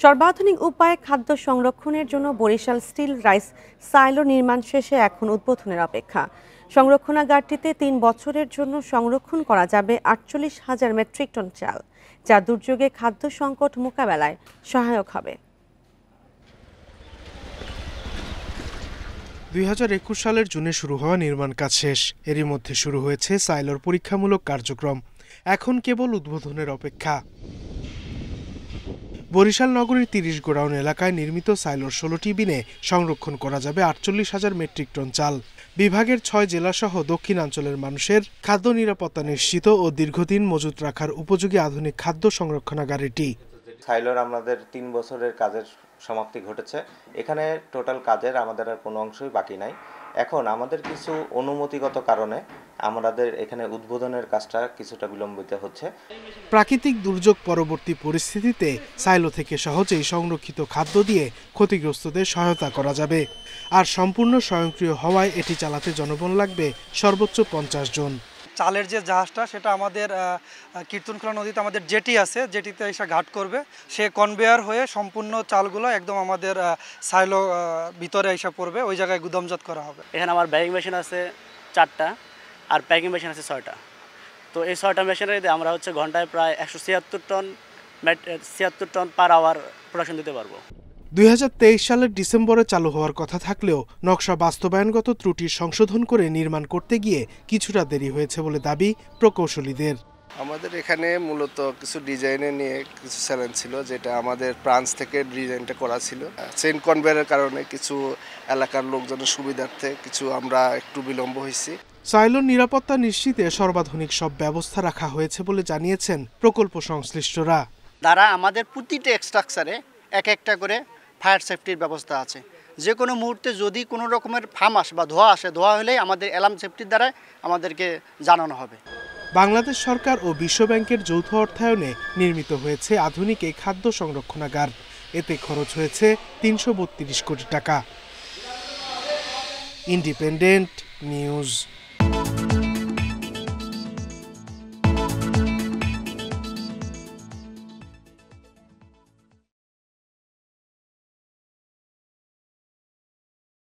সর্বাধুনিক উপায়ে খাদ্য সংরক্ষণের জন্য বরিশাল স্টিল রাইস সাইলো নির্মাণ শেষে এখন উদ্বোধনের অপেক্ষা। সংরক্ষণাগারটিতে ৩ বছরের জন্য সংরক্ষণ করা যাবে ৪৮,০০০ মেট্রিক টন চাল, যা দুর্যোগে খাদ্য সংকট মোকাবেলায় সহায়ক হবে। ২০২১ সালের জুনে শুরু হওয়া নির্মাণ কাজ শেষ। এরই মধ্যে শুরু হয়েছে সাইলোর পরীক্ষামূলক কার্যক্রম। এখন কেবল উদ্বোধনের অপেক্ষা। বরিশাল নগরীর ৩০ গোডাউন এলাকায় নির্মিত সাইলোর ১৬টি বিনে সংরক্ষণ করা যাবে ৪৮,০০০ মেট্রিক টন চাল। বিভাগের ৬ জেলাসহ দক্ষিণাঞ্চলের মানুষের খাদ্য নিরাপত্তা নিশ্চিত ও দীর্ঘদিন মজুত রাখার উপযোগী আধুনিক খাদ্য সংরক্ষণাগার এটি। সাইলোর আমাদের ৩ বছরের কাজের সমাপ্তি ঘটেছে। এখানে টোটাল কাজের আমাদের আর কোনো অংশই বাকি নাই। এখন আমাদের কিছু অনুমতিগত কারণে আমাদের এখানে উদ্বোধনের কাজটা কিছুটা বিলম্বিত হচ্ছে। প্রাকৃতিক দুর্যোগ পরবর্তী পরিস্থিতিতে সাইলো থেকে সহজেই সংরক্ষিত খাদ্য দিয়ে ক্ষতিগ্রস্তদের সহায়তা করা যাবে। আর সম্পূর্ণ স্বয়ংক্রিয় হওয়ায় এটি চালাতে জনবল লাগবে সর্বোচ্চ ৫০ জন। চালের যে জাহাজটা সেটা আমাদের কীর্তনখোলা নদীতে আমাদের জেটি আছে, জেটিতে এসে ঘাট করবে। সে কনভেয়ার হয়ে সম্পূর্ণ চালগুলো একদম আমাদের সাইলো ভিতরে এসে পড়বে, ওই জায়গায় গুদামজাত করা হবে। এখানে আমার ব্যাগিং মেশিন আছে 4টা আর প্যাকিং মেশিন আছে 6টা। তো এই 6টা মেশিনের দিয়ে আমরা ঘন্টায় প্রায় 176 টন পার আওয়ার প্রোডাকশন দিতে পারবো। ২০২৩ সালের ডিসেম্বরে চালু হওয়ার কথা থাকলেও নকশা বাস্তবায়নগত ত্রুটির সংশোধন করে নির্মাণ করতে গিয়ে কিছুটা দেরি হয়েছে বলে দাবি প্রকৌশলীদের। আমাদের এখানে মূলত কিছু ডিজাইনে নিয়ে কিছু চ্যালেঞ্জ ছিল, যেটা আমাদের ব্রাঞ্চ থেকে ডিজাইনটা করা ছিল। চেইন কনভেয়ারের কারণে কিছু এলাকার লোকজনের সুবিধার্থে কিছু আমরা একটু বিলম্ব হয়েছি। সাইলোর নিরাপত্তা নিশ্চিতে সর্বাধুনিক সব ব্যবস্থা রাখা হয়েছে বলে জানিয়েছেন প্রকল্প সংশ্লিষ্টরা। দ্বারা আমাদের প্রতিটা স্ট্রাকচারে একটা করে ফায়ার সেফটির ব্যবস্থা আছে। যে কোনো মুহূর্তে যদি কোনো রকমের ফার্ম আসে বা ধোঁয়া হলেই আমাদের অ্যালার্ম সেফটির দ্বারা আমাদেরকে জানানো হবে। বাংলাদেশ সরকার ও বিশ্বব্যাংকের যৌথ অর্থায়নে নির্মিত হয়েছে আধুনিক এই খাদ্য সংরক্ষণাগার। এতে খরচ হয়েছে ৩৩২ কোটি টাকা। Independent news.